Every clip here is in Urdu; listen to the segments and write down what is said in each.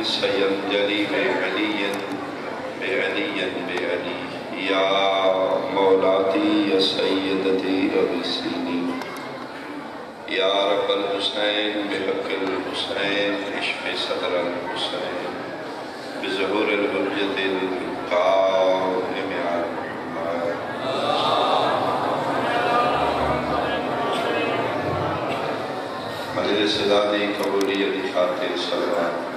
سينجلي بعلي بعلي بعلي يا مولاتي يا سيدتي أغثيني يا رب الحسين بحق الحسين اشف صدر الحسين بظهور الحجة القائم على مجلس دادی قبولیت خاطر صلوات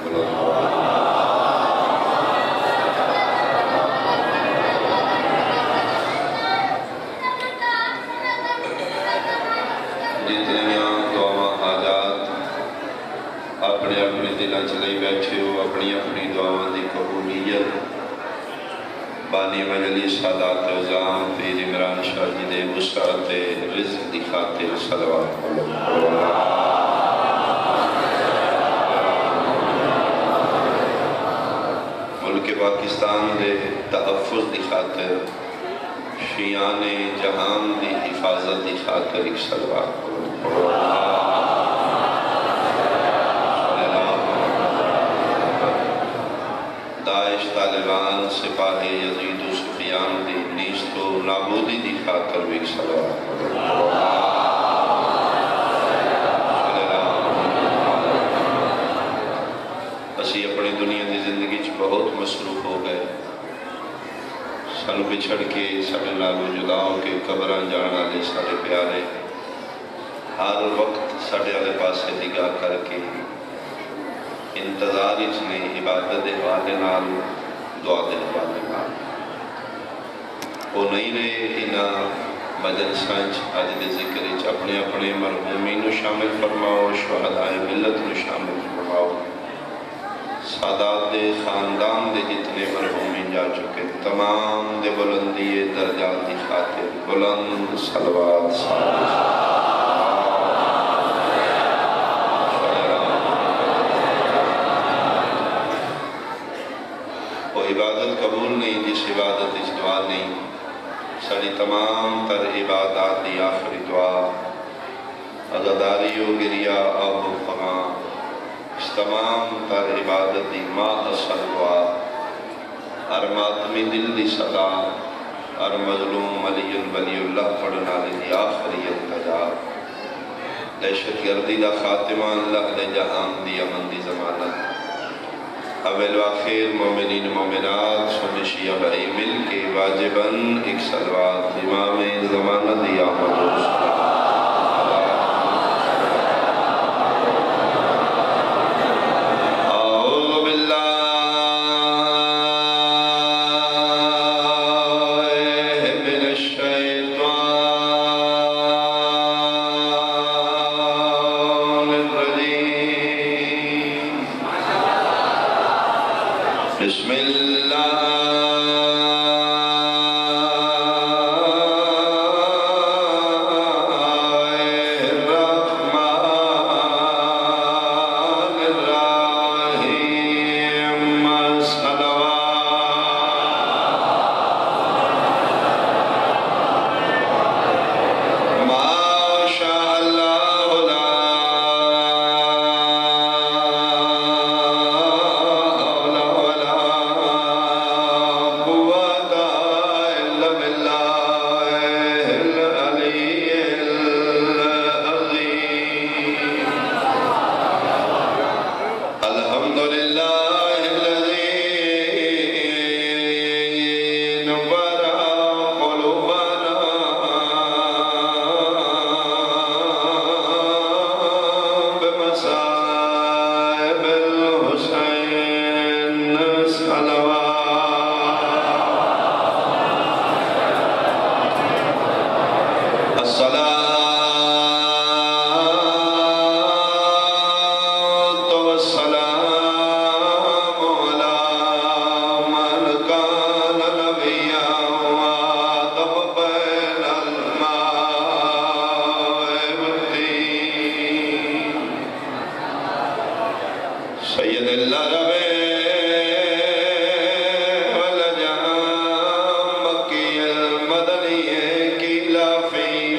جتنیاں دعاواں حاجات اپنے اپنے دلوں چلے بیٹھے ہو اپنی اپنی دعاواں دی قبولیت بانی مجلس سادات عظام پیر عمران شاہ جی دے وسعت رزق دی خاطر صلوات ملک پاکستان دے تحفظ دی خاطر شیعان جہان دی حفاظت دی خاطر ایک صلوات داعش طالبان سپاہ یزید و سفیان دی نیست و نابودی دی خاطر ایک صلوات اسی اپنی دنیا دی زندگی چ بہت مصروف ہو گئے سن بچھڑ کے سارے نالو جدا ہو کے قبراں جان والے سارے پیارے ہر وقت سارے والے پاسے نگاہ کر کے انتظار اس نے عبادت دے حوالے نال دعا دے حوالے نال وہ نہیں رہے انہاں مجلساں اج دے ذکر وچ اپنے اپنے مرحومین نو شامل فرماؤ شہدائے ملت نو شامل فرماؤ سادات دے خاندان دے جتنے مرحومین جا چکے تمام دے بلندی درجات دی خاطر بلند صلوات وہ عبادت قبول نہیں جس عبادت اس دعا نہیں ساری تمام تر عبادات دی آخری دعا عزاداری و گریا آب و فغاں اس تمام تر عبادت دی ماں اصل دعا ہر ماتمی دل دی صدا ہر مظلوم علی ولی اللہ پڑھنا دی آخری التجا دہشت گردی دا خاتمہ اللہ دے جہان دی امن دی ضمانت اول و آخر مومنین مومنات سن شیعہ بھائی مل کے واجباً ایک صلوات امام ضمانت دی آمد و صلوات بسم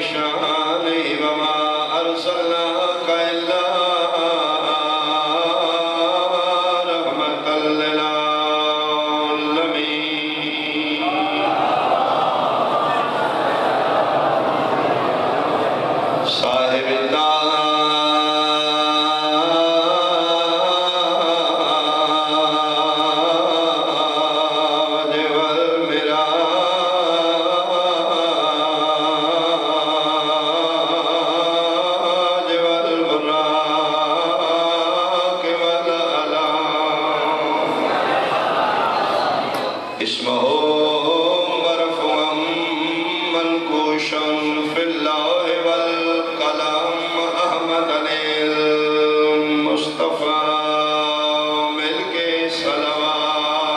شاہ نقشن فی اللوح والقلم احمد علی المصطفیٰ مل کے صلوات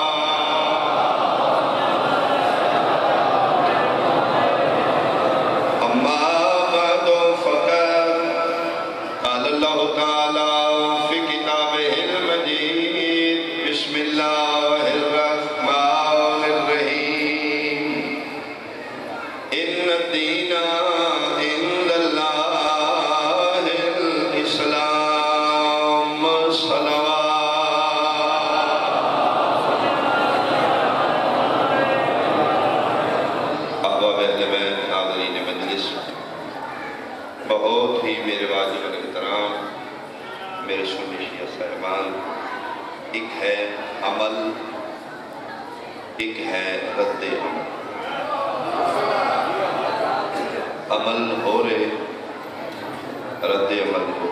اما بعد فقد قال اللہ تعالی فی کتابہ المجید بسم اللہ الرحمن الرحیم ان الدین عند اللہ الاسلام صلوات احباب اہل بیت حاضرین مجلس بہت ہی میرے واجب الاحترام میرے سنی شیعہ صاحبان ایک ہے عمل ایک ہے رد عمل عمل ہو رہے رد عمل ہو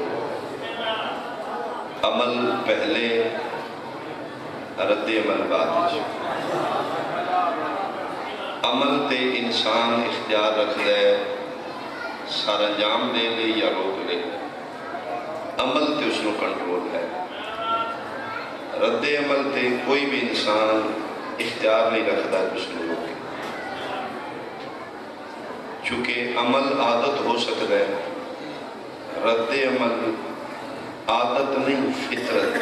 عمل پہلے رد عمل بعد عمل تے انسان اختیار رکھ لے سارا انجام دے لے یا روک لے عمل تے اس کو کنٹرول ہے رد عمل تے کوئی بھی انسان اختیار نہیں رکھتا اس کو روکے چونکہ عمل عادت ہو سکتا ہے رد عمل عادت نہیں فطرت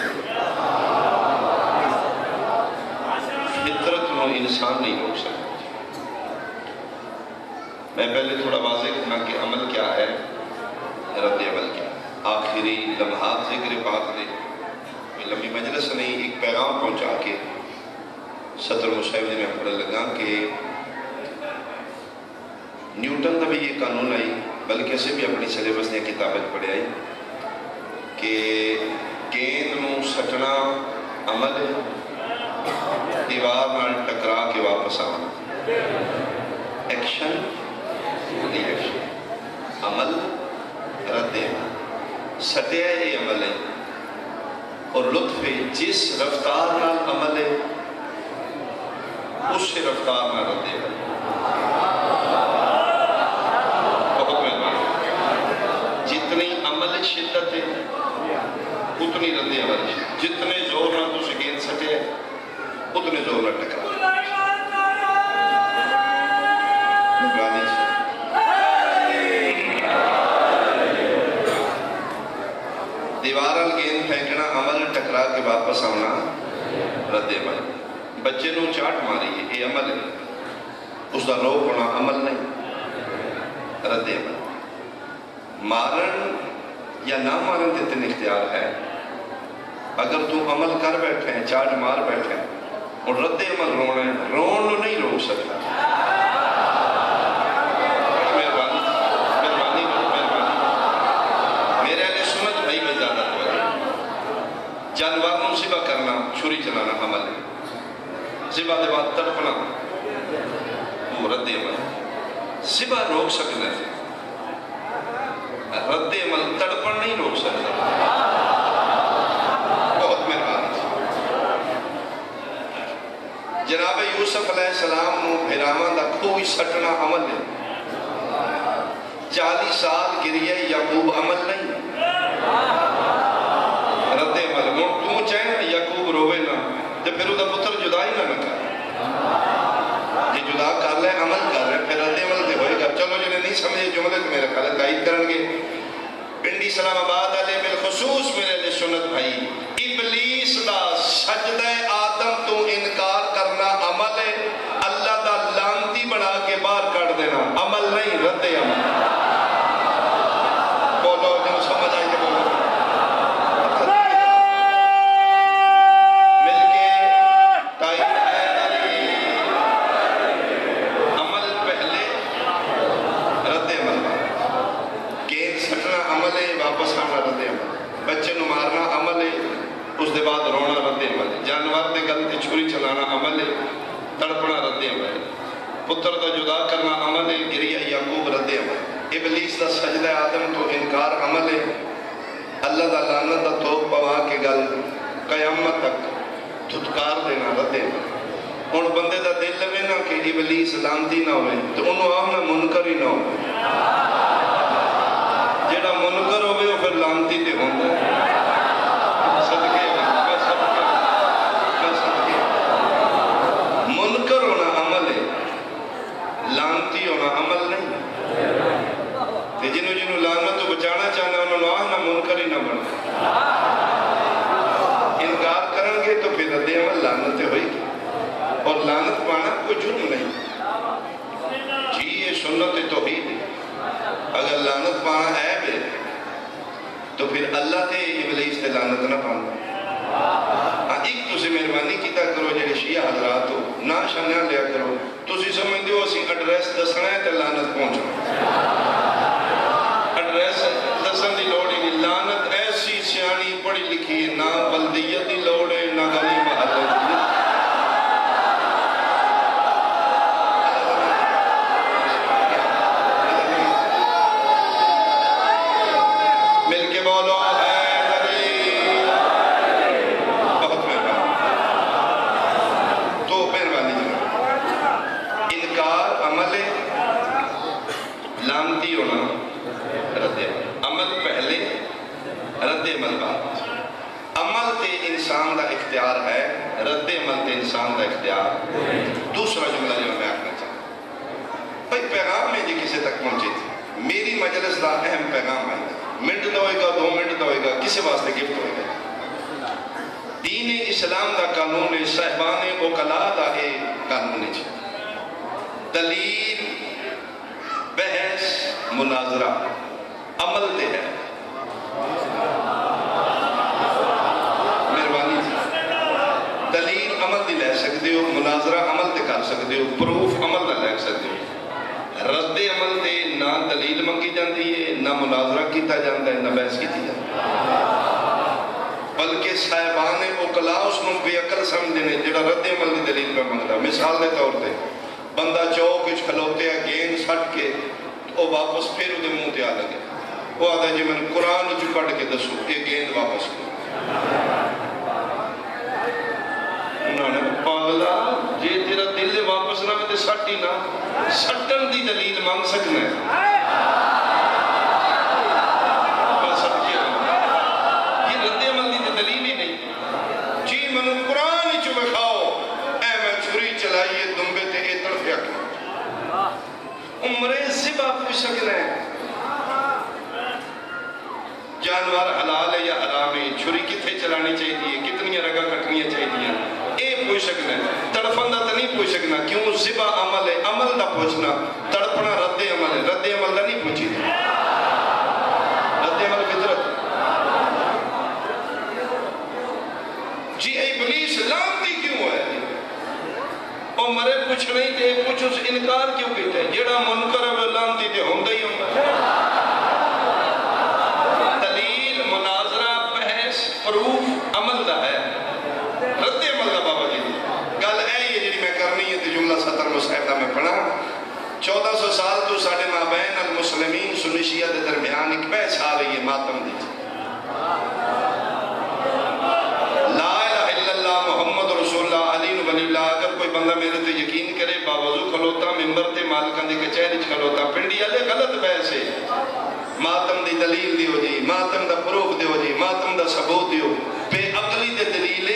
فطرت میں انسان نہیں روک سکتا میں پہلے تھوڑا واضح کرنا کہ عمل کیا ہے رد عمل کیا آخری لمحات ذکر بات نے کوئی لمبی مجلس نہیں ایک پیغام پہنچا کے صدر مصعب نے میں پڑھنے لگا کہ نیوٹن کا بھی یہ قانون آئی بلکہ اسے بھی اپنی سلیبس نے کتابیں پڑھے آئی کہ گیند نو سٹنا عمل ہے دیوار نال ٹکرا کے واپس آنا ایکشن ری ایکشن عمل رد عمل سٹیا یہ عمل ہے اور لطف جس رفتار نال عمل ہے اس سے رفتار نال رد عمل بہت مہربانی جتنی عمل شدت ہے اتنی رد عمل جتنے زور نال تو گیند سٹے اتنے زور نال ٹکرا دیوارل گیند پھینکنا عمل ٹکرا کے واپس آنا رد عمل بچے نو چاٹ ماری ہے یہ عمل ہے اس دا روک ہونا عمل نہیں رد عمل مارن یا نہ مارن تے تین اختیار ہے اگر تو عمل کر بیٹھے ہیں چاٹ مار بیٹھے ہیں اور رد عمل رونا ہے رون نو نہیں روک سکتا جانوروں ذبح کرنا چھری چلانا عمل ہے ذبح دے بعد تڑپنا وہ رد عمل ذبح روک سکنا ہے رد عمل تڑپن نہیں روک سکتا بہت مہربانی جناب یوسف علیہ السلام نو بھراواں دا کھوئی سٹنا عمل ہے 40 سال گریہ یعقوب عمل نہیں رد عمل مون تو چاہیں یعقوب روے نہ تے پھر دا پتر جدائی نہ کر یہ جدا کر لے عمل کر رہے پھر رد عمل تے ہوئے گا چلو جنہیں نہیں سمجھے جملے تو میرا خیال تائید کرن گے پنڈی سلام آباد علیہ بالخصوص میرے لئے سنت بھائی ابلیس دا سجدہ آدم تو انکار کرنا عمل ہے اللہ دا لانتی بنا کے باہر کر دینا عمل نہیں رد عمل بولو جنہوں سمجھ آئی کہ بولو بچے نو مارنا عمل ہے اس دے بعد رونا رد عمل ہے جانور دے گل تے چھری چلانا عمل ہے تڑپنا رد عمل ہے پتر دا جدا کرنا عمل ہے گریہ یعقوب رد عمل ابلیس دا سجدہ آدم تو انکار عمل ہے اللہ دا لعنت دا توق پوا کے گل قیامت تک دھتکار دینا رد عمل ان بندے دا دل لگے نا کہ ابلیس لانتی نہ ہوئے تو انہوں آمنا منکر ہی نہ ہو ہونا عمل نہیں تے جنوں جنوں لعنت تو بچانا چاہنا انہوں نے آہ نہ منکر ہی نہ بنا انکار کرن گے تو پھر رد عمل لعنت ہوئی گی اور لعنت پانا کوئی جرم نہیں جی یہ سنت توحید ہے اگر لعنت پانا عیب ہے تو پھر اللہ تے ابلیس تے لعنت نہ پانا ایک تسی مہربانی کیتا کرو جڑے شیعہ حضرات ہو نہ شنیاں لیا کرو تسی سمجھ دیو اسی ایڈریس دسنا ہے تے لعنت پہنچنا ایڈریس دسن دی لوڑ ہی نہیں لعنت ایسی سیانی پڑھی لکھی ہے نہ بلدیت دی لوڑ ہے نہ گلی محلے دی مل کے بولو لعنتی ہونا رد عمل پہلے رد عمل بعد عمل تے انسان دا اختیار ہے رد عمل تے انسان دا اختیار دوسرا جملہ جو میں آکھنا چاہتا بھائی پیغام میں جی کسے تک پہنچے تھی میری مجلس دا اہم پیغام ہے منٹ دا ہوئے گا 2 منٹ دا ہوئے گا کسے واسطے گفت ہوئے گا دین اسلام دا قانون صاحبان اوقلاء دا اے قانون ہے دلیل بحث مناظرہ عمل دے ہے مہربانی دلیل عمل دی لے سکتے ہو مناظرہ عمل دے کر سکتے ہو پروف عمل دے لے سکتے ہو رد عمل دے نہ دلیل منگی جاندی ہے نہ مناظرہ کیتا جاندہ ہے نہ بحث کیتی جاندہ ہے بلکہ صاحبان اوقلاء اس میں بے عقل سمجھنے جڑا رد عمل دی دلیل پہ منگتا مثال دے طور پہ بندہ چوک کچھ کھلوتے ہیں گیند سٹ کے وہ واپس پھر وہ منہ تے آ لگے وہ آدھا جی میں قرآن جو پڑھ کے دسو یہ گیند واپس کرو انہوں نے پاگلا جے تیرا دل واپس نہ میں سٹ ہی نہ سٹن دی دلیل مانگ سکنا ہے بس سٹ کیا یہ رد عمل دی دلیل ہی نہیں جی میں قرآن ہی چو بکھاؤ اے میں چھری چلائیے دنبے تے اے طرف یا عمرِ زبا پوچھ سکنا ہے جانور حلال ہے یا حرام ہے چھری کتنے چلانی چاہیے کتنی رگا کٹنی چاہیے اے پوچھ سکنا ہے تڑپنا تو نہیں پوچھ سکنا کیوں زبا عمل ہے عمل دا پوچھنا تڑپنا رد عمل ہے رد عمل دا نہیں پوچھی رد عمل فطرت جی ابلیس لعنتی کیوں ہے اور مرے پوچھ نہیں تے پوچھ اس انکار کیوں کہتے ہیں جڑا منکر ہے وہ لعنتی تے ہوندہ ہی ہوندہ دلیل مناظرہ بحث پروف عمل دا ہے رد عمل دا بابا جی گل اے یہ جڑی میں کرنی ہے تے جملہ سطر مصحف دا میں پڑھا 1400 سال تو ساڑھے مابین المسلمین سنی شیعہ دے درمیان ایک بحث آ رہی ہے ماتم دی اگر کوئی بندہ میرے تے یقین کرے باوضو کھلوتا ممبر تے مالکان دی کچہری کھلوتا پنڈی والے غلط بحث ہے ماتم دی دلیل دیو جی ماتم دا پروف دیو جی ماتم دا ثبوت دیو بے عقلی دے دلیل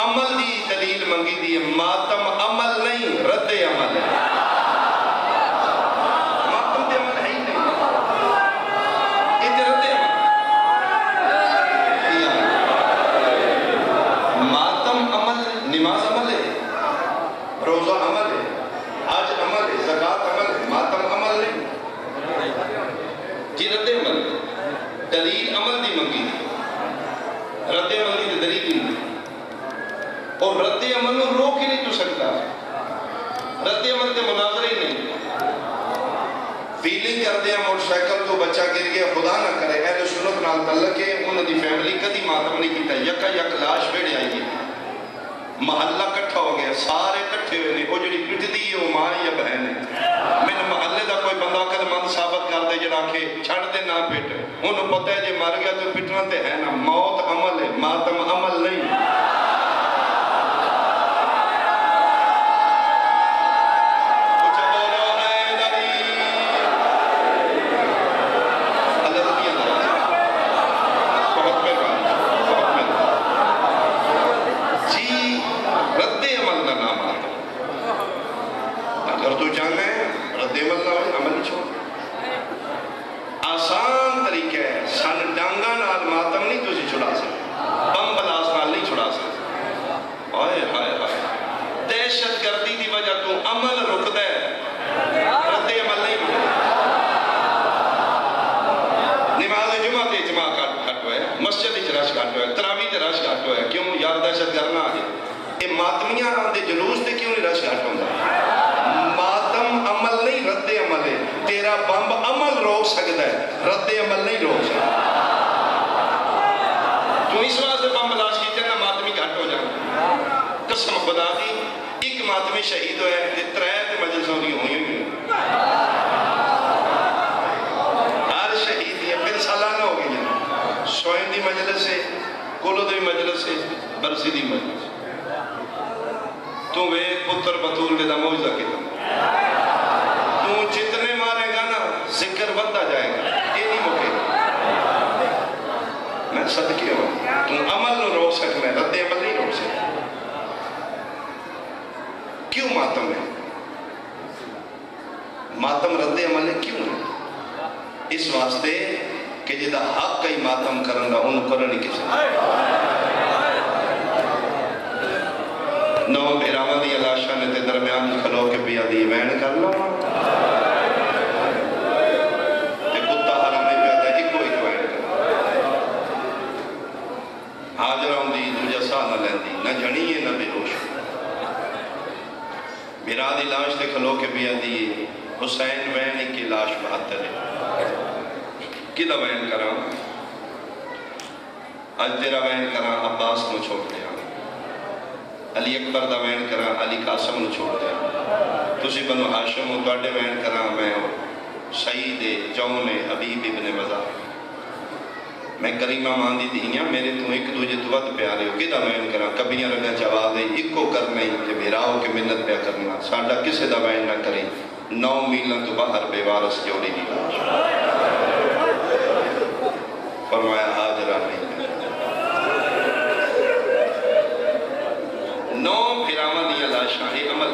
عمل دی دلیل منگی دی ماتم عمل نہیں رد عمل ہے ماتم دے عمل ہے ہی نہیں یہ تے رد عمل ماتم عمل نماز عمل ہے روزہ عمل ہے حج عمل ہے زکاة عمل ہے ماتم عمل نہیں جی رد عمل دلیل عمل دی منگی دی رد عمل دی دلیل دی اور رد عمل نو روک ہی نہیں تو سکتا رد عمل تے مناظرہ ہی نہیں فیلنگ کر دیا موٹر سائیکل تو بچہ گر گیا خدا نہ کرے اہل سنت نال تعلق ہے انہوں دی فیملی کدی ماتم نہیں کیتا یکا یک لاش بیڑے آئی گئی محلہ کٹھا ہو گیا سارے کٹھے ہوئے نہیں وہ جڑی پٹ دی ہے وہ ماں یا بہن ہے میں نے محلے دا کوئی بندہ قد مند ثابت کر دے جڑا کہ چھڑ دے نہ پٹ انہوں پتہ ہے جے مر گیا تو پٹنا تے ہے نا موت عمل ہے ماتم عمل نہیں اگر تو جانے رد عمل نہ چھوڑ آسان طریقہ ہے سن ڈانگا نال ماتم نہیں تسی چھڑا سکتے بم بلاس نال نہیں چھڑا سکتے آئے ہائے ہائے دہشت گردی دی وجہ تو عمل رک دے رد عمل نہیں رک نماز جمعہ تے اجماع کٹ ہوئے مسجد اجراش کٹ ہوئے تراویح تے رش کٹ ہوئے کیوں یار دہشت گرد نہ آ جائے یہ ماتمیاں دے جلوس تے کیوں نہیں رش کٹ ہوتا ماتم عمل نہیں رد عمل ہے تیرا بمب عمل روک سکتا ہے رد عمل نہیں روک سکتا تو اس واسطے بم بلاش کی جانا ماتمی گھٹ ہو جائے قسم خدا دی ایک ماتمی شہید ہوئے یہ ترائیت مجلسوں کی ہوئی ہوئی ہر شہید یہ پھر سالانہ ہو گئی ہے سوئن دی مجلس ہے کولو دی مجلس ہے برسی دی مجلس تو وہ پتر بطول ویدہ موجزہ کی تم تو جتنے مارے گا نا ذکر بندہ جائے گا یہ نہیں مکے میں صدقے ہوں تم عمل نو روک سکتے ہیں رد عمل نہیں روک سکتے کیوں ماتم ہے ماتم رد عمل ہے کیوں ہے اس واسطے کہ جدہ حق کئی ماتم کرنا انہوں کرنی کسی نو بھیراوہ دی علاشہ نے تے درمیان کھلو کے پیا دی وین کر لو تے کتا حرم میں پیادا ایک وین کر حاجرہ ہوں دی دوجہ سا نہ لین دی نہ جھنی ہے نہ بے ہوش بھیرا دی لاش تے کھلو کے پیا دی حسین وین کی لاش بہتر ہے کدہ وین کرا آج تیرا وین کرا عباس کو چھوڑ دیا علی اکبر دا وین کرا علی قاسم نو چھوڑ دیا تسی بنو ہاشم ہو توڑے وین کرا میں سعید جون حبیب ابن وزا میں کریمہ ماندی دیئیاں میرے تو ایک دوجہ تو وقت پیارے ہو کدہ وین کرا کبھیاں رگا جواب دے ایک کو کرنے کہ میرا ہو کہ منت پیا کرنا ساڑھا کسے دا وین نہ کریں 9 میلن تو باہر بے وارس جوڑی دی لاش فرمایا حاجرہ نہیں 9 بھیراوہ دیا لاشاں یہ عمل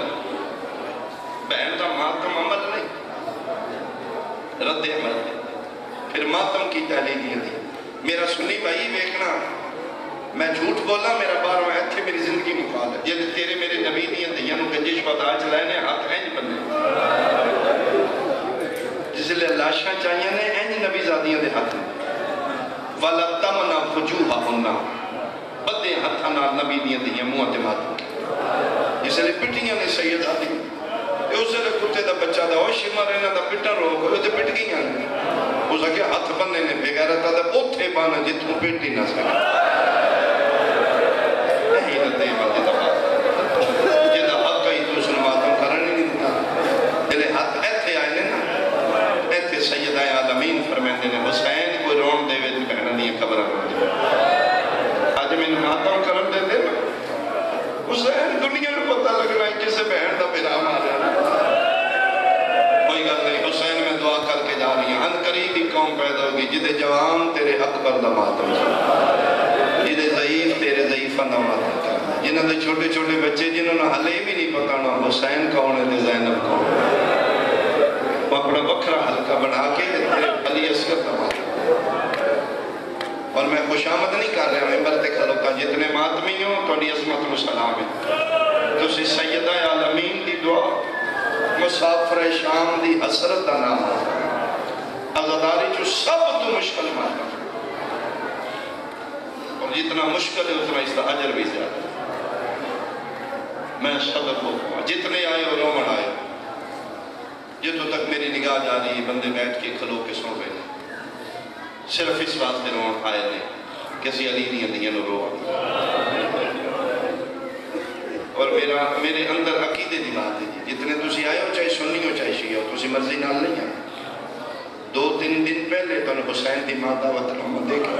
بہن کا ماتم عمل نہیں رد عمل نہیں پھر ماتم کی تحلیلیاں دی میرا سنی بھائی بیکنا میں جھوٹ بولا میرا بار میں تھے میری زندگی مقال ہے یہ تیرے میرے نبی دیاں دیاں نو گنجش پتہ چلائنے ہاتھ اینج بننے جس لئے لاشاں چاہیے نے اینج نبی زادیاں دے ہاتھ وَلَتَمْنَا فُجُوهَهُنَّا بدے ہتھانا نبی دیاں دیاں معتماد جس لئے پٹیاں نے سید آدھی اس لئے کتے دا بچہ دا ہوشی مارے نا دا پٹا روک ہوئے تے پٹ گئی ہیں اس لئے ہاتھ بننے نے بغیرتا دا اوتھے بانا جتوں پیٹی نہ سکے نہیں رہتے ہیں بات دا جدہ حق کئی تو سنواتوں کرنے نہیں دیتا جلے ہاتھ ایتھے آئے نا ایتھے سیدہ عالمین فرمیندے نے حسین کوئی رون دے وے تو کہنا نہیں خبرہ رون دے آج میں ماتم کرن دے دے حسین دنیا میں پتہ لگنا ہے کسے بہن دا پیرا مارا کوئی گل نہیں حسین میں دعا کر کے جا رہی ہیں ان قریب ہی قوم پیدا ہوگی جدے جوان تیرے اکبر دا ماتم جدے ضعیف تیرے ضعیفہ دا ماتم جنہاں دے چھوٹے چھوٹے بچے جنہوں نے حلے بھی نہیں پتانا حسین کون ہے زینب کون وہ اپنا بکرہ حلقہ بنا کے علی اصغر دا ماتم اور میں خوش آمد نہیں کر رہا ممبر تے کھلوتا جتنے ماتمی ہوں تو علی عظمت و سلام ہے تو سی سیدہ عالمین دی دعا مسافر شام دی حسرت دا نام عزداری جو سب تو مشکل ماتا اور جتنا مشکل ہے اتنا اس کا عجر بھی زیادہ میں صدر کو جتنے آئے اور رومن آئے جتوں تک میری نگاہ جا رہی بندے بیٹھ کے کھلو کے سو رہے صرف اس واسطے رون آئے نے کسی علی نہیں دیاں نو رو اور میرے اندر عقیدے دی بات ہے جتنے تسی آئے ہو چاہے سنی ہو چاہے شیعہ ہو تسی مرضی نال نہیں آئے 2-3 دن پہلے تو حسین دی ماں دعوت رحمت دیکھا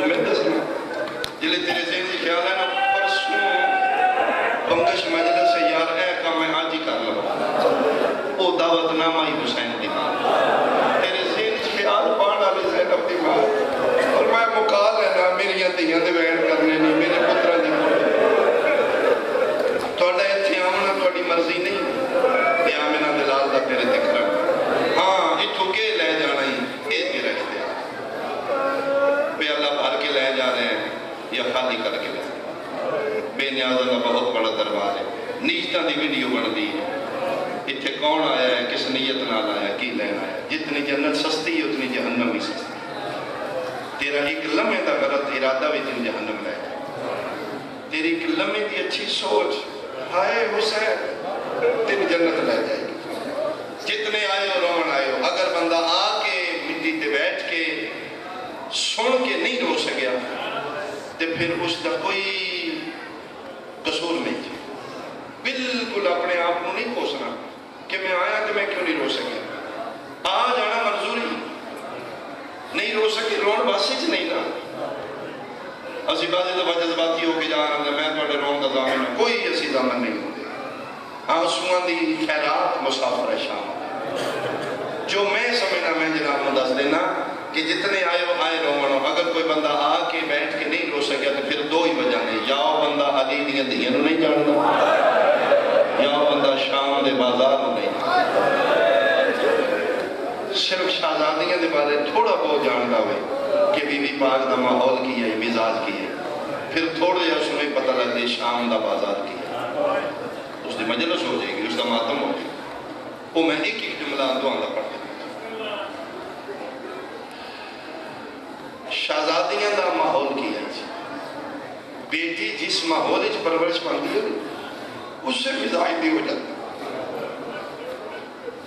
میں دسنا جلے تیرے ذہن سے خیال ہے نا پرسوں بنگش مجلس سے یار اے کام میں آج ہی کر لوں وہ دعوت نامہ ہی حسین دی ماں تیرے ذہن سے خیال پانا لی زینب دی ماں اور میں مقال ہے نا میری دیاں دے وین کرنے نہیں میرے پترہ دی توڑا ایتھی آمنا توڑی مرضی نہیں آمنا دلا کداں دی ویڈیو بنتی ہے اتنے کون آیا ہے کس نیت نال آیا کی لین آیا جتنی جنت سستی ہے اتنی جہنم بھی سستی تیرا ایک لمحے دا غلط ارادہ بھی تین جہنم لے جائے تیری ایک لمحے دی اچھی سوچ ہائے حسین تین جنت لے جائے گی جتنے آئے ہو رومن آئے ہو اگر بندہ آ کے مٹی تے بیٹھ کے سن کے نہیں رو سکیا تو پھر اس کا کوئی قصور نہیں ہے بالکل اپنے آپ کو نہیں کوسنا کہ میں آیا تو میں کیوں نہیں رو سکیا آ جانا منظوری نہیں رو سکے رون باسی چ نہیں نا اسی بعض دفعہ جذباتی ہو کے جا رہا میں تھوڑے رون کا ضامن ہوں کوئی اسی ضامن نہیں ہوتے آنسوان دی خیرات مسافر شام جو میں سمجھنا میں جناب کو دس دینا کہ جتنے آئے ہو آئے رومنو اگر کوئی بندہ آ کے بیٹھ کے نہیں رو سکیا تو پھر دو ہی وجہ نہیں یا بندہ علی دیاں دھیاں نو نہیں جانتا یا بندہ شام دے بازار نو نہیں صرف شہزادیاں دے بارے تھوڑا بہت جانتا ہوئے کہ بی بی پاک دا ماحول کی ہے مزاج کی ہے پھر تھوڑا یا اس میں پتہ لگتے شام دا بازار کی ہے اس دی مجلس ہو جائے گی اس دا ماتم ہو جائے گی وہ میں ایک جملہ دعا دا پڑھ دیتا شہزادیاں دا ماحول کی ہے بیٹی جس ماحول اچ پرورش پاندی ہے اس سے مزاج بھی ہو جاتا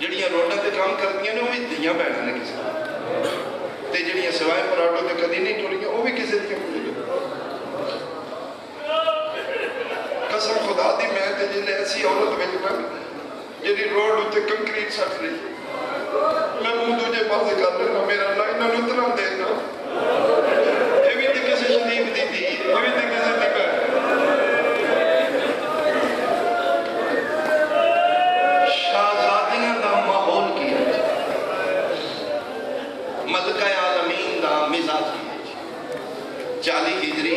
جڑیاں روڈاں تے کام کرتی ہیں وہ بھی دھیاں بہناں نے کسی تے جڑیاں سوائے پراٹھوں تے کدی نہیں ٹولیاں وہ بھی کسی دیا قسم خدا دی میں تے جلے ایسی عورت بھیجنا جڑی روڈ ہوتے کنکریٹ سٹ رہی میں منہ دوجے پاسے کر لینا میرا لائنہ نتنا دینا یہ بھی تے کسی شریف دی تھی یہ بھی تے کسی دی بہن ملکہ عالمین دا مزاج کی 40 ہجری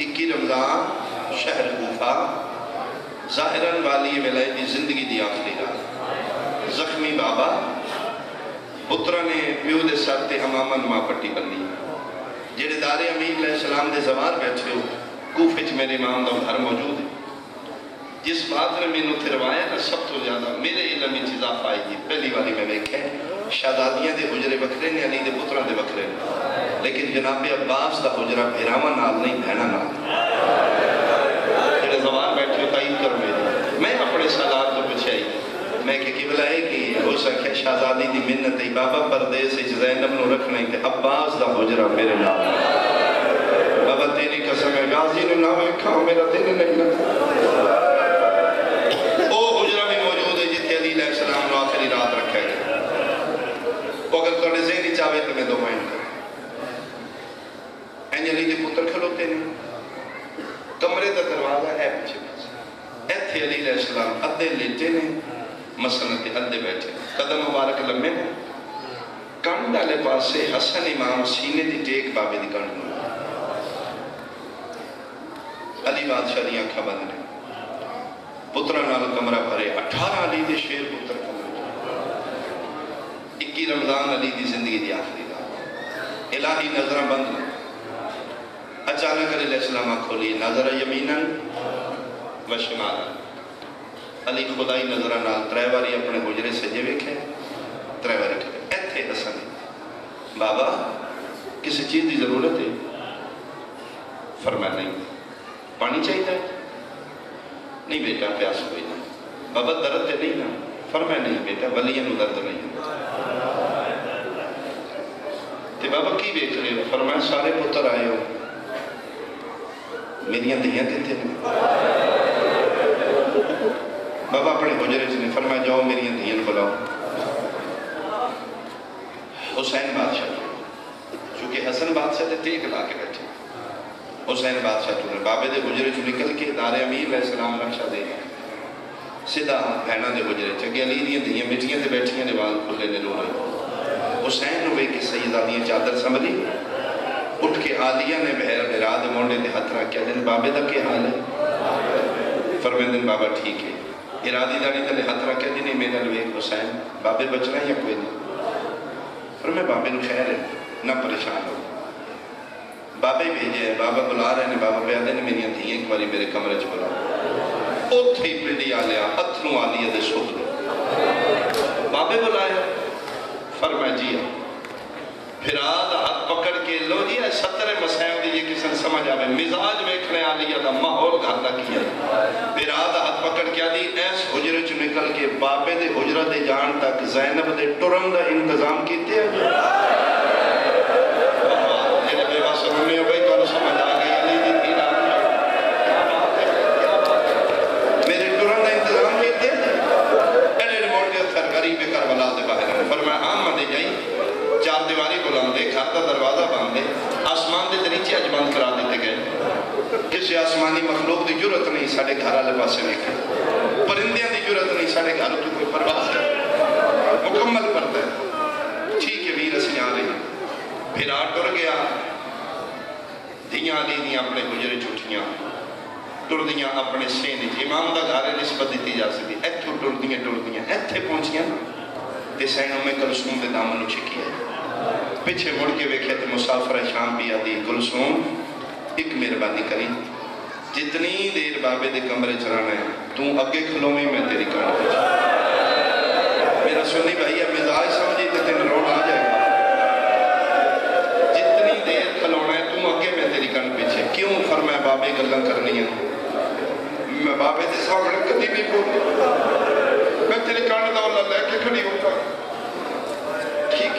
21 رمضان شہر کوفہ ظاہراً والی ولائی دی زندگی دی آخری رات زخمی بابا پترہ نے پیو دے سر تے امامن ماں پٹی بنی جڑے دار امین علیہ السلام دے زوار بیٹھے ہو کوفے چ میرے امام دا گھر موجود ہے جس بات نے میں نے روایت ہے سب تو زیادہ میرے علم میں اضافہ آئی ہے پہلی والی میں دیکھے شہزادیاں دے حجرے بکرے نے علی دے پترہ دے بکرے نے لیکن جناب عباس دا حجرہ بھیراما نال نہیں بہنا نال جڑے زوار بیٹھے ہو تائید کر میری میں اپنے سالات تو پچھے آئی میں کہ قبلہ ہے کہ ہو سکے شہزادی دی منت ہے بابا پردیس ہے زینب نو رکھنا ہے کہ عباس دا حجرہ میرے نال بابا تیری قسم ہے غازی نے نام لکھا میرا دل نہیں لکھا اگر توڑے ذہنی چاہوے تو میں دو مائن کر این علی دے پتر کھلوتے نے کمرے دا دروازہ ہے پیچھے پاس ایتھے علی علیہ السلام ادھے لیٹے نے مسنت ادھے بیٹھے قدم مبارک لمحے نے کان ڈالے پاس سے حسن امام سینے دی ٹیک بابے دی کان نو علی بادشاہ دی آنکھا بند نے پترہ نال کمرہ بھرے 18 علی دے شیر پتر کمرہ 21 رمضان علی دی زندگی دی آخری رات الہی نظرہ بند اچانک علیہ السلام کھولی نظر یمیناً و شمالاً علی خدائی نظرہ نال تریواری اپنے حجرے سے جے ویکھے تریواری کھلے ایتھے حسن بابا کسی چیز دی ضرورت ہے فرمایا نہیں پانی چاہیے نہیں بیٹا پیاس ہوئی نہیں بابا درد تے نہیں نا فرمایا نہیں بیٹا ولیاں نو درد نہیں تے بابا کی بیٹھ رہے ہو فرمایا سارے پتر آئے ہو میریاں دھیاں کہتے ہیں بابا اپنے حجرے سے فرمایا جاؤ میریاں دھیاں بلاؤ حسین بادشاہ چونکہ حسن بادشاہ تے ٹیک لا کے بیٹھے حسین بادشاہ تو نے بابے دے حجرے سے نکل کے دار امیر علیہ السلام رکشہ دے سیدھا بہنہ دے حجرے چگے علی دیاں دھیاں مٹیاں دے بیٹھیاں نے وال کھلے نے رو رہے حسین نو بے کی سیدانیاں چادر سمجھی اٹھ کے آلیہ نے بہرا دے مونڈے دے ہتھ رکھ کیا دن بابے دا کیا حال ہے فرمین دن بابا ٹھیک ہے ارادی دانی دے ہتھ رکھ کیا دن میرا لویک حسین بابے بچ رہے ہیں یا کوئی نہیں فرمین بابے نو خیر ہے نہ پریشان ہو بابے بھیجے ہیں بابا بلا رہے ہیں بابا بیادے نے میری دھیئیں ایک باری میرے کمرے چ بلا اوتھے ہی پنڈی آلیا اتھروں آلیہ دے سکھ بابے بلایا فرمایا جی پھر آدھا ہاتھ پکڑ کے لو جی 70 مسائل دی یہ کسن سمجھ آوے مزاج ویکھنے آلیہ دا ماحول گھاتا کیا پھر آدھا ہاتھ پکڑ کیا دی ایس حجرے چ نکل کے بابے دے حجرہ دے جان تک زینب دے ٹرن دا انتظام کیتے ہیں جنہیں بے واسط ہونے ہوئے تو سمجھ آ گئی علی دی تھی میرے ٹرن دا انتظام کیتے ہیں ایڈے موڑ کے اتھر غریب کربلا دے باہر فرمایا ہاں مدے جائی چار دیواری بلان دے کھاتا دروازہ باندھے آسمان دے دریچے اج بند کرا دیتے گئے کسی آسمانی مخلوق دی جرت نہیں ساڑھے گھر آلے پاسے لکھے پرندیاں دی جرت نہیں ساڑھے گھروں کی کوئی پرواز ہے مکمل پڑتا ہے ٹھیک ہے ویر اسے آ رہی پھر آٹھ ٹر گیا دیاں لی دیاں اپنے گجرے چھوٹیاں ٹر دیاں اپنے سینے امام دا گھارے نسبت دیتی جا سکتی ایتھو ٹر دیاں ایتھے پہنچیاں تے سینوں میں کلثوم دے دامن اچھکی ہے پیچھے مڑ کے ویکھے تے مسافر شام بھی آدھی کلثوم ایک مہربانی کری جتنی دیر بابے دے کمرے چرانا ہے تو اگے کھلو میں تیری کان پوچھا میرا سنی بھائی اب مزاج سمجھی تے تین روڑ آ جائے گا جتنی دیر کھلونا ہے تو اگے میں تیری کان پیچھے کیوں فرمایا بابے گلہ کرنی ہے میں بابے دے سامنے کدی نہیں بول میں تیری کان دولا لے کے کھڑی ہوتا ٹھیک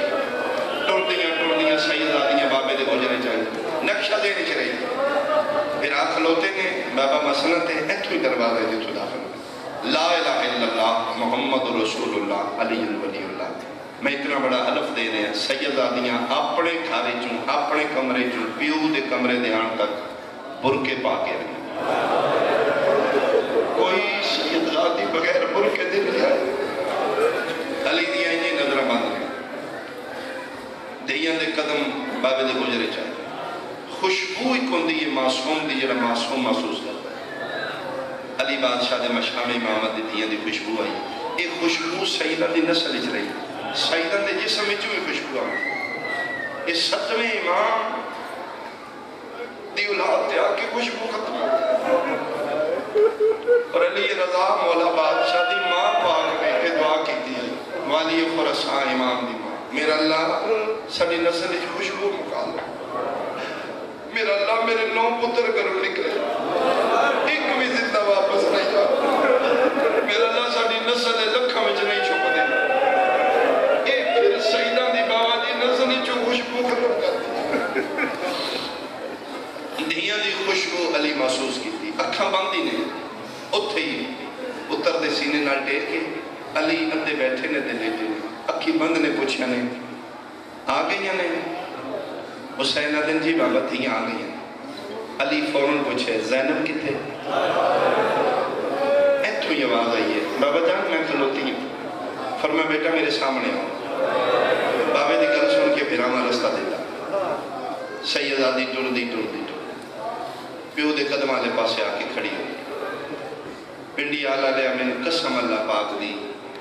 ٹر دیاں سیدادیاں بابے دے گجرے چاہیے نقشہ دینے چ رہی پھر آ کھلوتے نے بابا مسنت ہے ایتھو ہی دروازے جتو داخل لا الہ الا اللہ محمد رسول اللہ علی ولی اللہ میں اتنا بڑا علف دے رہے ہیں سیدادیاں اپنے کھارے چوں اپنے کمرے چوں پیو دے کمرے دے آن تک برکے پا کے رہی کوئی سیدادی بغیر برکے دے نہیں آئے علی دیاں ہی نظر بند رہے دیاں دے قدم بابے دے گجرے چاہے خوشبو ایک ہوندی یہ معصوم دی جڑا معصوم محسوس کرتا ہے علی بادشاہ دے مشام امامت دی دیاں دی خوشبو آئی ایک خوشبو سیدہ دی نسل اچ رہی سیدہ دے جسم اچ بھی خوشبو آئی اس 7ویں امام دی اولاد تے آکے خوشبو ختم اور علی رضا مولا بادشاہ دی ماں پاک میں کہ دعا کی دی والی خرسان امام دی ماں میرا اللہ سڑی نسل اچ خوشبو مقال میرا اللہ میرے 9 پتر کرو نکلے ایک بھی زندہ واپس نہیں جا میرا اللہ ساڑی نسل لکھا میں نہیں چھوپ دے ایک پھر سیدہ دی باوا دی نسل چو خوشبو ختم کر دی دھیاں دی خوشبو علی محسوس کی تھی اکھاں باندھی نے اتھے ہی اتر دے سینے نال ٹیک کے علی اندے بیٹھے نے دے لیتے اکھی بند نے پوچھا نے آ گئی نے حسین دن جی بابا تھی آ گئی ہیں علی فوراں پوچھے زینب کی تھے ایتھو یہ آواز آئی ہے بابا جان میں کھلوتی ہوں فرمایا بیٹا میرے سامنے آؤ بابے دی گل سن کے پھراما رستہ دیتا سیدادی ٹر دی پیو دے قدم آلے پاسے آ کے کھڑی ہو پنڈی آلہ لے امین قسم اللہ پاک دی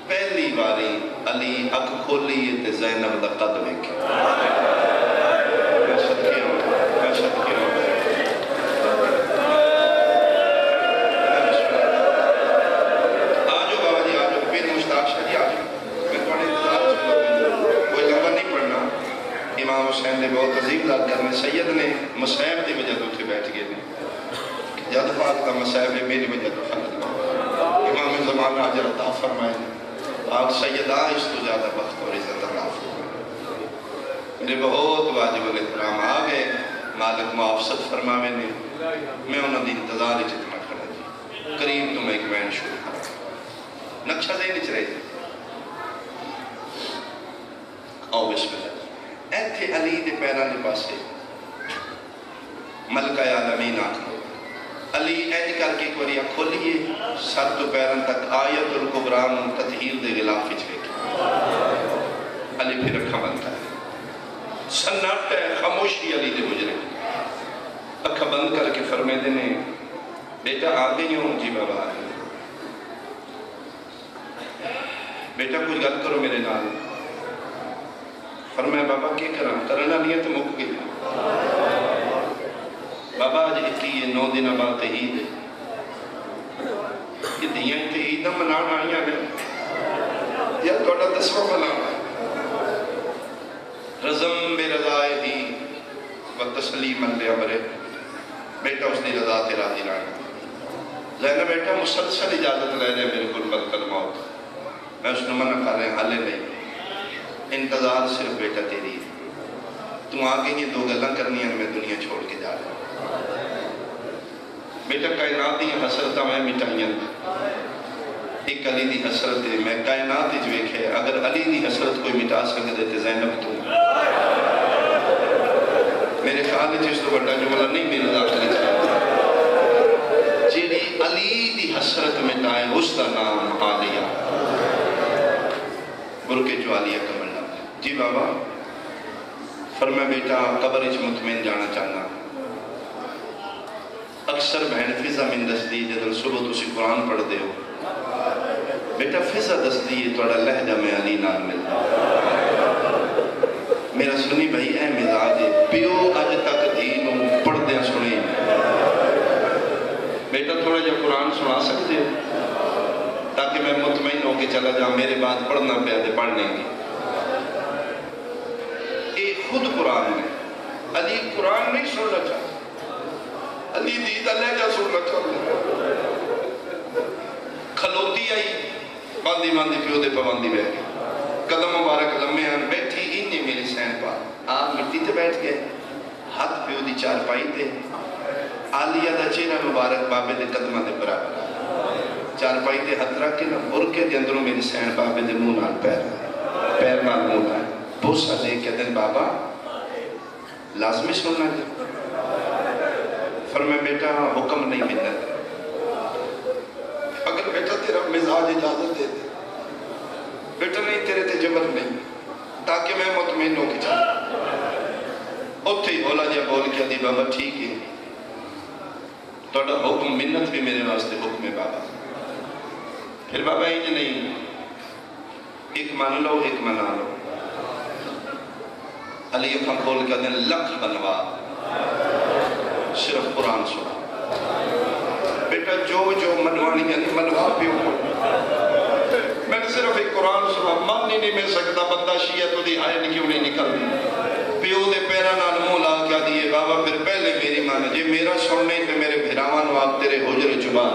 پہلی باری علی اک کھولی تے زینب دا قد ویکھے امام حسین نے بہت عظیم ذات کرنے سید نے مسائب دی وجہ تو تھے بیٹھ گئے جد پاک دا مسائب ہے میری وجہ تو خلق امام زمان حاضر عطا فرمائے آپ سیدہ اس تو زیادہ بخت اور عزت اللہ فرمائے میرے بہت واجب الاحترام آگئے مالک معافصت فرماوے نے میں انہوں نے انتظار جتنا کھڑا جی قریب تو میں ایک وین شروع کرا نقشہ دے نہیں چرے آؤ بسم اللہ ایتھے علی دے پیران دے پاسے ملکہ عالمین آکھو علی اینج کر کے ایک وری کھولیے سر تو پیران تک آیت القبران تطہیر دے غلاف چلے کی علی پھر رکھا بند کر سنات ہے خاموشی علی دے گجرے اکھا بند کر کے فرمے دینے بیٹا آگے ہوں جی بابا آگے بیٹا کچھ گل کرو میرے نال فرمایا بابا کیا کرنا نہیں ہے تو مک گئی بابا آج 9 دن بعد عید ہے دھیاں تے عیداں منانا آئیاں نے یا توڑا 10واں منانا رزم بے رضائے ہی و تسلیم لے امرے بیٹا اس دی رضا تے راضی رہنا زینب بیٹا مسلسل اجازت لے لے میرے کل ملک الموت میں اس نے منع کر رہے ہیں حالے نہیں انتظار صرف بیٹا تیری ہے تم آگے یہ 2 گلہ کرنی ہیں میں دنیا چھوڑ کے جا رہا ہوں بیٹا کائنات دی حسرتہ میں مٹائیں ایک علی دی حسرت ہے میں کائنات ہی جویک ہے اگر علی دی حسرت کوئی مٹا سکتے تھے زینب تو میرے خیال ہے جس تو بڑا جملہ نہیں میرے داخلی چاہتا جیڑی علی دی حسرت مٹائے اس کا نام عالیہ برکے جو عالیہ کا بڑھنا جی بابا فرمائے بیٹا قبر اچھ مطمئن جانا چاہنا اکثر بہن فضا من دستی جدل صبح تو سی قرآن پڑھ دے ہو بیٹا فضا دستی ہے توڑا لہجہ میں علی نال ملتا میرا سنی بھائی اے مزاج ہے پیو آج تک دینوں پڑھ دیں سنیں بیٹا تھوڑا جو قرآن سنا سکتے ہو تاکہ میں مطمئن ہو کے چلا جاؤں میرے بعد پڑھنا پہ آدھے پڑھ لیں گے خود قرآن میں علی قرآن نہیں سننا چاہتا علی دید اللہ جا سننا چاہتا کھلوتی آئی باندھی باندھی پیو دے پواندھی بیٹھ گئے قدم مبارک لمحے آن بیٹھی انہیں میری سین پا آپ مٹی تے بیٹھ گئے ہاتھ پیو دی چار پائی تے عالیہ دا چہرہ مبارک بابے دے قدمہ دے برابر چار پائی تے ہاتھ رکھ کے نا برکے دے اندروں میری سین بابے دے منہ نال پیر نال منہ نال بوسا دے کہ دن بابا لازمی سننا جا فرمائے بیٹا حکم نہیں ملنا اگر بیٹا تیرا مزاج اجازت دے دے بیٹا نہیں تیرے تے جبر نہیں تاکہ میں مطمئن ہو کے چاہتا اتھے ہی بولا جا بول کیا دی بابا ٹھیک ہے توڑا حکم منت بھی میرے واسطے حکم ہے بابا پھر بابا ہی نہیں ایک مان لو ایک منا لو علی اکھم کھول کے دن لکھ بنوا صرف قرآن سنا بیٹا جو منوانی یعنی منوا پیو میں نے صرف ایک قرآن سنا من نہیں مل سکتا بندہ شیعہ تو دی آئین کیوں نہیں نکل دی پیو دے پیرا نال مولا کیا دیئے بابا پھر پہلے میری مانا جی میرا سننے تے میرے بھیراوان واب تیرے حجر چبا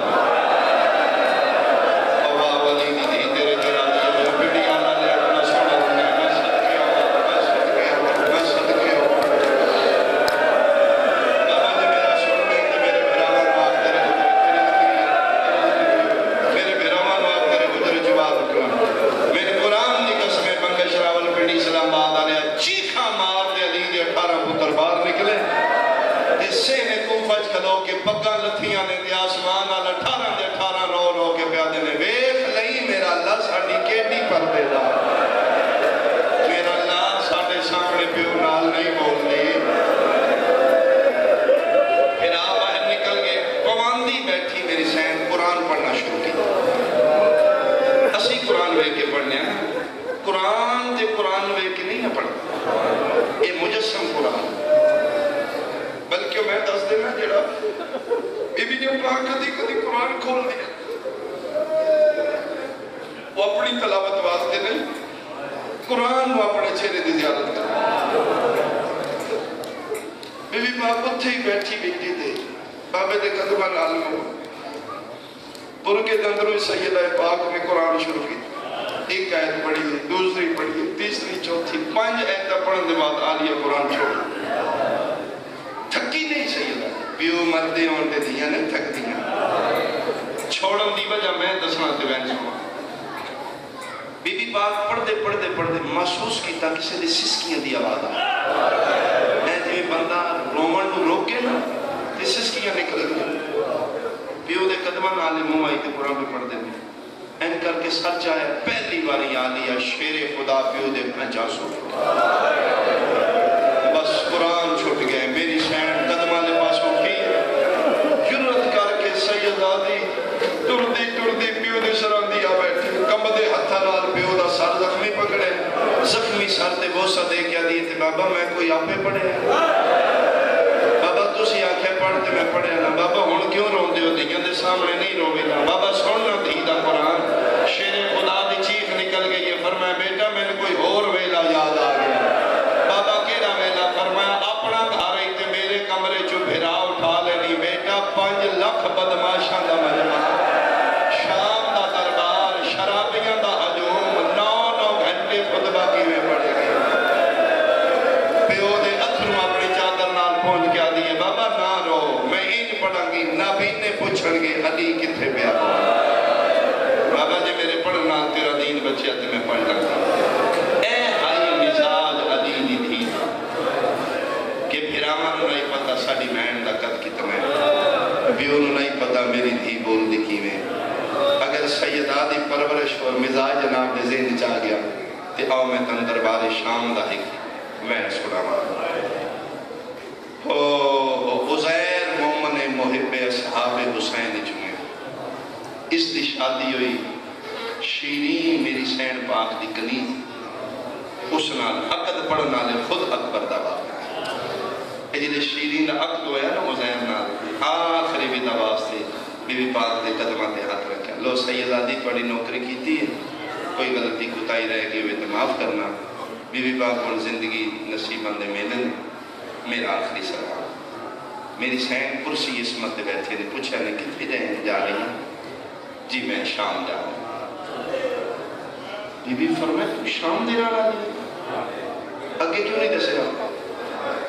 پگا لتھیاں نے دیا آسمان آل 18 دے 18 رو رو کے پیادے نے ویخ لئی میرا اللہ ساڑھی کیڈی پر دے دا میرا اللہ ساڑھے سامنے پیو نال نہیں بول دی پھر آپ باہر نکل گئے پواندی بیٹھی میری سین قرآن پڑھنا شروع کی اسی قرآن وے کے پڑھنے ہیں قرآن دے قرآن وے کے نہیں پڑھنا یہ مجسم قرآن بلکہ میں دس دینا جڑا بی بی نے پاک کدی قرآن کھول دیا وہ اپنی تلاوت واسطے نہیں قرآن وہ اپنے چہرے دی زیارت کر بی بی پاک اتھے ہی بیٹھی بیٹھی دے بابے دے قدمہ نالم ہو برکے دندروی سیدہ پاک میں قرآن شروع کی ایک آیت پڑھی ہے دوسری پڑھی ہے تیسری چوتھی 5 آیتہ پڑھن دے بعد عالیہ قرآن چھوڑ تھکی نہیں سیدہ پیو مردے ہوندے دیا نہیں تھک دیا چھوڑن دی وجہ میں دسنا دیوین سوا بی بی پاک پڑھتے پڑھتے پڑھتے محسوس کیتا کسی نے سسکیاں دی آواز آئی میں جو بندہ رومن نو روکے نا تے سسکیاں نکل گیا پیو دے قدمہ نالے منہ آئی تے قرآن پہ پڑھ دے میں این کر کے سر چاہے پہلی باری عالیہ شیر خدا پیو دے پہنچا سو بس قرآن چھٹ گئے میری شہن قدمہ لے پاس اٹھی جرت کر کے سیدادی ٹردی پیو دے سران دیا بیٹھی کمبدے ہتھا نال پیو دا سر زخمی پکڑے زخمی سر تے وہ سا دے کیا دیئے تھے بابا میں کوئی آپے پڑھے بابا تسی آنکھیں پڑھتے میں پڑھے نا بابا ہون کیوں رون دیو دیئے دے میرے سامنے نہیں روے گا. بابا سننا دھی دا قرآن شیر خدا دی چیخ نکل گئی ہے. فرمایا بیٹا میں نے کوئی اور ویلا یاد آ گیا. بابا کیڑا ویلا؟ فرمایا اپنا گھر ہی تے میرے کمرے چو بھرا اٹھا لینی. بیٹا 5 لاکھ بدماشاں دا مجمع، شام دا دربار، شرابیاں دا ہجوم، 9 گھنٹے خطبہ کیویں پڑھے گئے. پیو دے اتھروں اپنی چادر نال پہنچ کے آدھی ہے بابا نہ رو میں این پڑھاں گی. نبی نے پوچھن گے علی کتھے پیا ہوا؟ بابا جی میرے پڑھنا تیرا دین بچیا تے میں پڑھ لگتا. اے ہائی مزاج علی دی تھی کہ پھراما نو نہیں پتا ساڑی مین دا قد کتنا ہے، بیو نو نہیں پتا میری دھی بول دی کیویں. اگر سیدہ دی پرورش اور مزاج جناب دے ذہن چاہ گیا تے آؤ میں تن دربار شام دا ایک میں سناواں. عزیر مومن محب اصحاب حسین چوئے اس دی شادی ہوئی شیرین میری سین پاک دی کنیز اس نال عقد پڑھنا لے خود اکبر دا باپ. جلے شیرین دا عقد ہویا نا عزیر نال آخری بھی دا واسطے بی بی پاک دے قدمہ دے ہاتھ رکھا. لو سیدہ دی پڑھی نوکری کیتی ہے، کوئی غلطی کوتاہی رہ گئی ہوئے تو معاف کرنا. بی بی پاک اور زندگی نصیباں دے ملن میرا آخری سلام. میری سین کرسی عصمت دے بیٹھے نے پوچھا نے کتنی جائیں جا رہی ہیں؟ جی میں شام جا رہا ہوں. بی بی فرمائے تو شام دے رہا لی اگے کیوں نہیں دسے رہا؟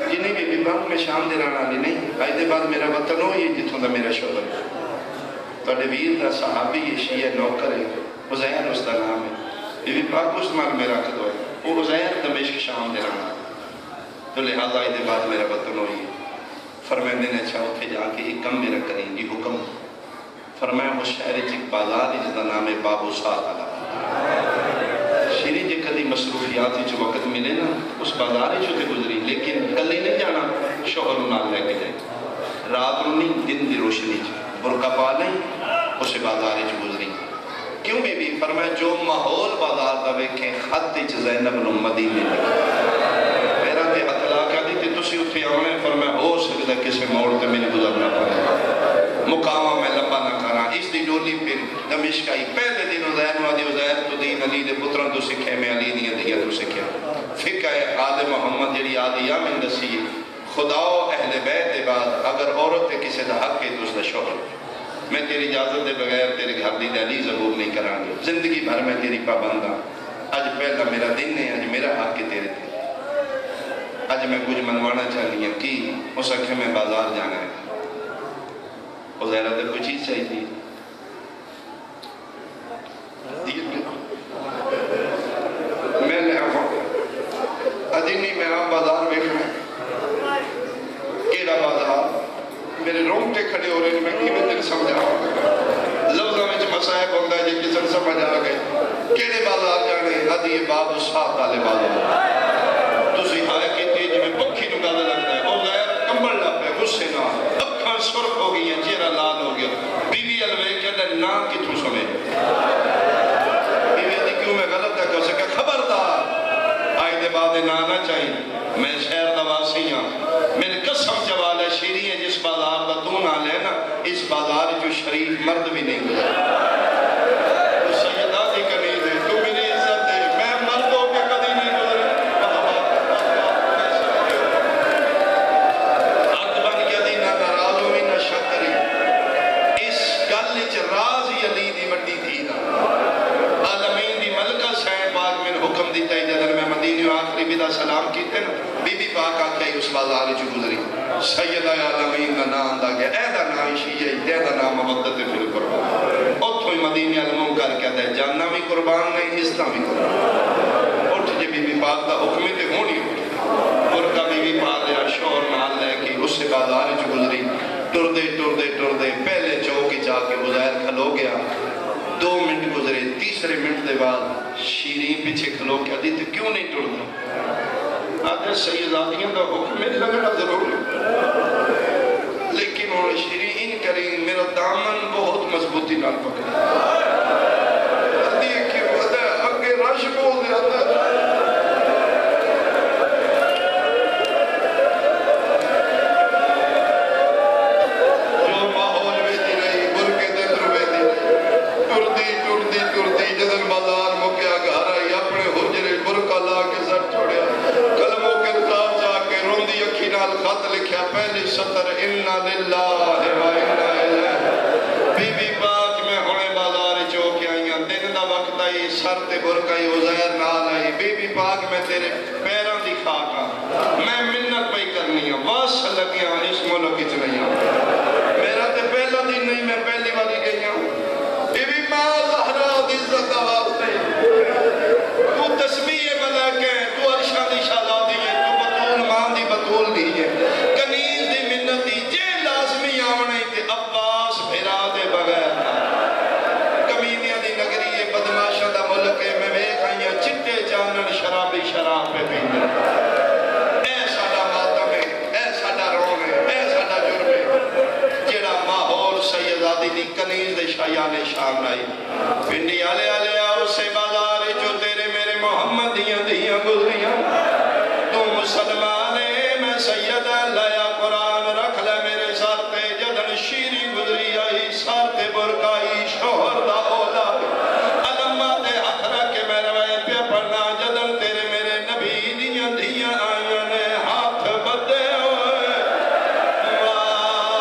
جی نہیں بی بی بات میں شام دے رہا لی نہیں. آج دے بعد میرا وطن ہو یہ جتوں دا میرا شعبہ ہے. توڑے ویر دا صحابی یہ شیعہ نوکر ہے، عزیر اس دا نام ہے. بی بی پاک اس مال میرا قد ہوئے وہ عزیر دمشق شام دے رہا تو لہذا آج دے بعد میرا وطن ہو یہ. فرمائے نے اچھا اٹھے جا کے ایک کم میرا کریں جی حکم. فرمایا وہ شہر ایک بازار جس کا نام ہے بابو سات علا. شیرین جے کدی مصروفیات جو وقت ملے نا اس بازار ہی چھوٹے گزری، لیکن کلی نہیں جانا شوہر انہاں لے کے جائے. رات رو نہیں دن دی روشنی برقع پا نہیں اسے بازار ہی گزری. کیوں بی بی؟ فرمایا جو ماحول بازار دا ویکھیں خط چ زینب نو مدینے لگے. میرا تے اطلاع کیا دی تے تسی اتھے آنے. فرمایا ہو سکتا کسی موڑ تے میری گزرنا پڑے، مقامہ میں لبا نہ کرا. اس دی ڈولی پھر دمشق آئی. پہلے دن عزیر نو آدھی عزیر تو دین علی دے پتران تو سکھے میں علی دیا دیا تو سکھیا. فقہ آل محمد جڑی آدھی یا من دسی خدا و اہل بیت بعد اگر عورت کسی دا حق ہے تو اس دا شوہر. میں تیری اجازت دے بغیر تیرے گھر دی دہلی ضرور نہیں کران گے. زندگی بھر میں تیری پابندہ. آج پہلا میرا دن ہے، آج میرا حق ہے تیرے تھے. آج میں کچھ منوانا چاہنی ہوں کی اس اکھے میں بازار جانا ہے. عزیرہ تے کچھ چیز چاہیے تھی میں لے آؤں ادھی نہیں میں آپ بازار بیٹھنا کیڑا بازار میرے رونگٹے کھڑے ہو رہے ہیں. میں کی میں تیرے سمجھا لفظہ میں مسائب ہوندہ ہے جی کسن سمجھ آ گئے. کیڑے بازار جانے ادھی یہ باب سات والے بازار تو سہائے کی تیج میں پکھی نو گالا لگتا ہے. اور غیر کمبل لپے غصے نہ اکھاں سرخ ہو گئی ہیں، چہرہ لال ہو گیا. بی بی الوے کہتا ہے نا کتوں سمجھ. بی بی دی کیوں میں غلط ہے کہ سکے خبردار آئی دے بعد نہ چاہیے. میں شہر دواسی ہوں، میرے قسم جوال ہے شیری ہے جس بازار دا تو نہ لینا اس بازار جو شریف مرد بھی نہیں گزر. تو سیدہ دی کنیز ہے تو میری عزت ہے میں مرد ہو کے کدی نہیں گزرے. عقد بن کے دی نہ ناراض ہوئی نہ شک کری. اس گل وچ راز ہی علی دی وڈی تھی نا. عالمین دی ملکہ سین پاک میں حکم دیتا ہے جدر میں مدینی آخری بیدہ سلام کیتے نا بی بی پاک آکھے اس بازار جو گزری. سیدہ عالمین کا نام دا گیا ایدہ نام شیعہ ایدہ نام مبدت فی القربان. اتھو ہی مدینی علموں کر کے دے جاننا بھی قربان نہیں اسنا بھی قربان. اٹھ جے بی بی پاک دا حکمی تے ہونی اور کا بی بی پاک دے شور محل لے کی اس سے بازار جو گزری. ٹر دے پہلے چوکی جا کے عزیر کھلو گیا. 2 منٹ گزرے، تیسرے منٹ دے بعد شیرین پیچھے کھلو کے دی تے کیوں نہیں ٹر دے؟ آدھے سیداتیاں دا حکم میں لگنا ضرور ہے لیکن اور شیرین کریم میرا دامن بہت مضبوطی نال پکڑا. آدھے کیوں آدھے اگے رش بول دے آدھے جو ماحول میں دی رہی برگ 10 لگیاں اس ملک وچ نہیں میرا تے پہلا دن نہیں میں پہلی باری گئی ہوں بی بی ماں زہرا دی عزت دا واسطے تو تسبیح ملک ہے تو عرشاں دی شہزادی ہے تو بطول ماں دی بطول دی ہے کنیز دی منت دی جے لازمی آونے تے عباس بھرا دے بغیر کمینیاں دی نگری ہے بدماشاں دا ملک ہے میں ویکھ آئی ہاں چٹے چانن شرابی شراب پہ پیندے اے ساڈا ماتم ہے اے ساڈا روم ہے اے ساڈا جرم ہے جڑا ماحول سیدادی دی کنیز دے شایان شام لائی پنڈی آلے آلے آؤ سے بازار جو تیرے میرے محمد دیاں گزریاں تو مسلمان ہے میں سیدہ لایا قرآن رکھ لے میرے ساتھ جدن شیری گزری آئی ساتھ برکائی شوہر دا اولا علمات ہاتھ رکھ کے میں روایت پہ پڑھنا جدن تیرے میرے نبی دیاں آئیاں نے ہاتھ بدے ہوئے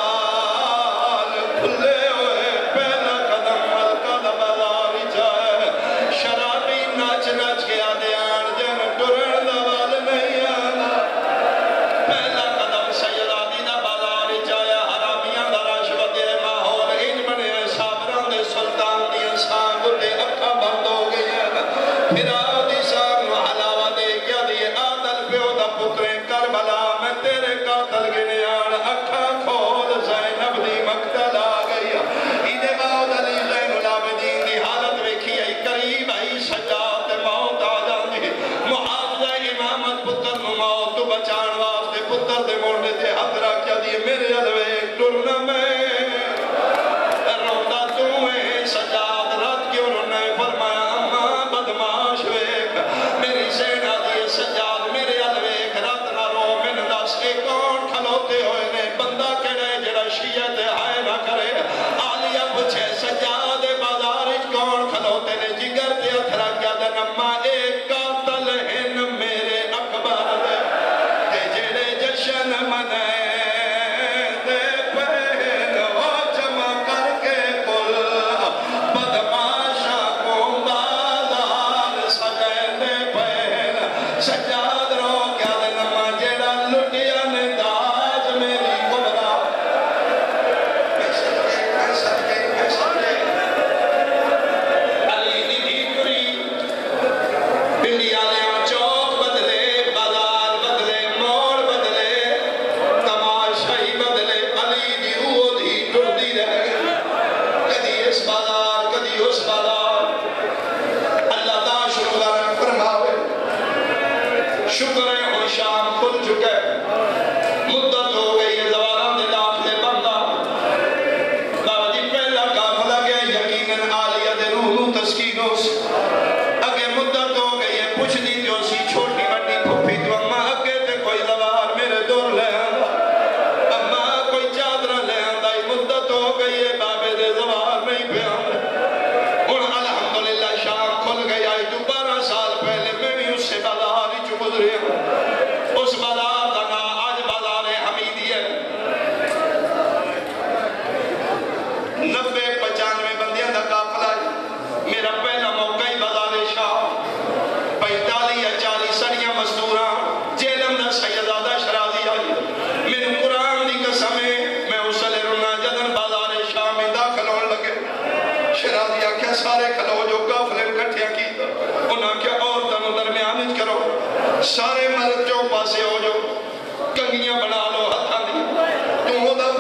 وال کھلے ہوئے پہلا قدم ملکہ دا بازاری جائے شرابی ناچ ناچ کے آدھے آن جن ٹرن دا وال نہیں آنا پہلا قدم سیدادی دا بازاری جائے حرامیاں دا راشوت دے ماحول ان بنے صابران دے سلطان دیا سانگ دے اکھا بند ہو گئی ہے پھر آدھی سانگ محلاوہ دے کیا دیئے آدل پیو دا پتریں کربلا میں تیرے قاتل گنے آن اکھا کھول زینب دی مقتل آ گئی ایدے باؤد علی زین العابدین دی حالت ویکھی آئی قریب آئی سجاد موت آ جاندی محافظہ امامت پتر نو موت تو بچان واسطے پتر دے موڑنے دے حضرہ کیا دیئے میرے علوے ٹرنا میں روندہ تمہیں سجاد رات کیوں رونے فرمایا اماں بدماش ویک میری سینہ دیئے سجاد میرے علوے رات نہ رو من دس کے کون کھلوتے ہوئے نے بندہ کہنے جڑا شیعت آئے نہ کرے آلیا پچھے سجاد بازارج کون کھلوتے نے جگر تے اتھرا کیا دن اماں ایک قاتل ہن میرے اکبر دے تے جڑے جشن منے دے پہن وہ جمع کر کے کل بدماشا کو بازار سجنے پہن سجاد رو کیا دن اماں جڑا لٹیا نے داج میری کبرا علی دی دھیکری پنڈی آلیاں چوک بدلے بازار بدلے موڑ بدلے تماشائی بدلے علی دی وہ دھی ٹردی رہ گئی کدی اس بازار کدی اس بازار اللہ دا شکر فرماوے شکر ہے ہو شام کھل چکے مدت ہو گئی ہے زواران دے داخلے بندہ بابا جی پہلا قافلہ گیا یقیناً آلیہ دے روح تسکینوس اگے مدت ہو گئی ہے پوچھ دی جو سی چھوٹی بڑی پھپی تو اماں اگے تے کوئی زوار میرے دور لے آندا اماں کوئی چادرہ لے آندا مدت ہو گئی ہے بابے دے زوار نہیں پہ آندا اور الحمدللہ شام کھل گئی آئی 12 سال پہلے میں بھی اس سے بازار ہی چو گزرے ہوں اس بازار دا نا آج بازار حمیدی ہے 90-95 بندیاں دا قافلہ ہے میرا پہلا موقع ہی بازار شاہ 45 یا 40 سڑیاں مزدوراں جیلم دا سیدادہ شرازی آئی میں قرآن دی قسم ہے میں اسلے رونا جدن بازار شاہ میں داخل ہونے لگے شرازی آکھیا سارے کھلو جو قافلے کٹھیا کی انہاں کیا عورتوں درمیان کرو سارے مرد جو پاسے ہو جو کنگیاں بنا لو ہتھاں دی تو ہوندہ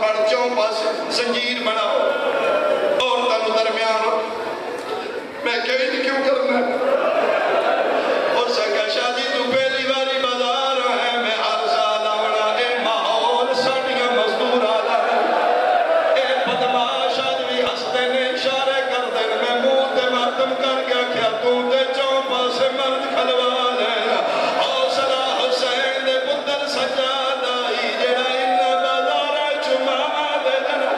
پڑ چوں پاسے زنجیر بناؤ عورتوں درمیان میں کہیں کیوں کرنا اور سکا شاہ جی تو پہلی باری بازار ہے میں ہر سال آونا اے ماحول ساڑیاں مزدور آلا اے بدماش آج بھی ہستے نے اشارے کر دیں میں منہ تے ماتم کر گیا کیا تو تے چوں پاسے مرد کھلوا لے حوصلہ حسین دے پتر سجاد آئی جڑا انہ بازار چمہ دے جنا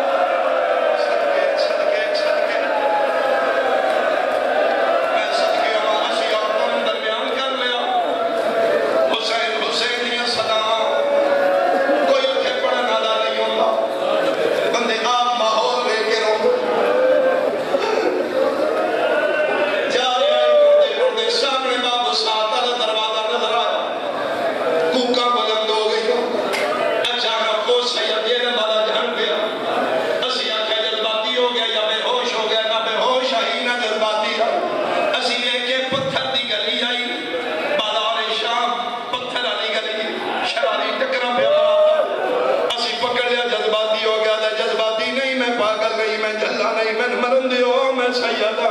سیدہ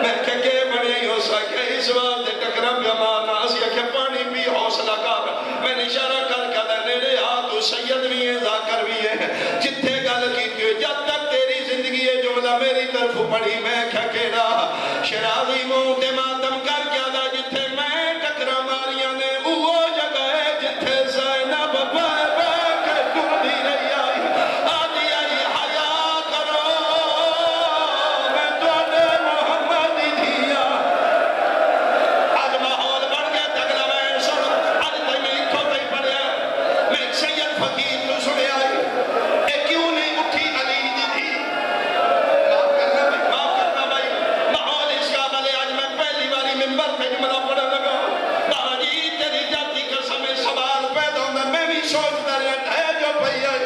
میں کہ بنے ہو سکے اس وقت ٹکرم جمانا اسی کہ پانی بھی حوصلہ کر میں اشارہ کر کے نیڑے تو سید بھی ہے ذاکر بھی ہے جتھے گل کی جب تک تیری زندگی ہے جملہ میری طرف پڑی میں کھکیڑا شرازی منہ تے ماتم کر کے آدھا جتھے میں ٹکرا ماریاں نے وہ جگہ ہے جتھے زینب بے بے کے ٹردی رہی آئی آدھی آئی حیاء کرو میں توڑے محمد دیا آج ماحول بڑھ گیا تگلا میں سن آج تے میں اتھو تے پڑیا میں سید فقیر تو سنے آئی اے کیوں نہیں اٹھی علی دی تھی معاف کرنا بھائی ماحول اس کا بلے آج میں پہلی باری ممبر پہ جملہ پڑھا لگا باجی تیری جاتی قسم سوال پیدا ہونا میں بھی سوچتا رہا ہے جو پہی آئی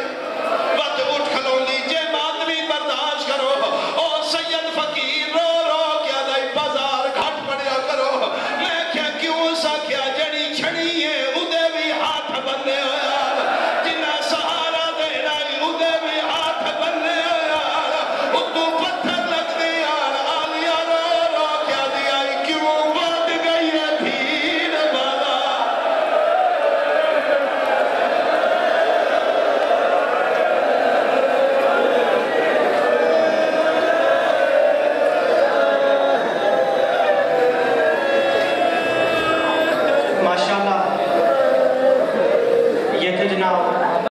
وقت اٹھ کھلو لیجے بات بھی برداشت کرو او سید فقیر رو رو کیا دائی بازار گھٹ پڑیا کرو میں کیا کیوں سا کیا جڑی چھڑی ہے ادھے بھی ہاتھ بننے ہویا جنہ سہارا دے رہی ادھے بھی ہاتھ بننے ہویا ادھو پتھر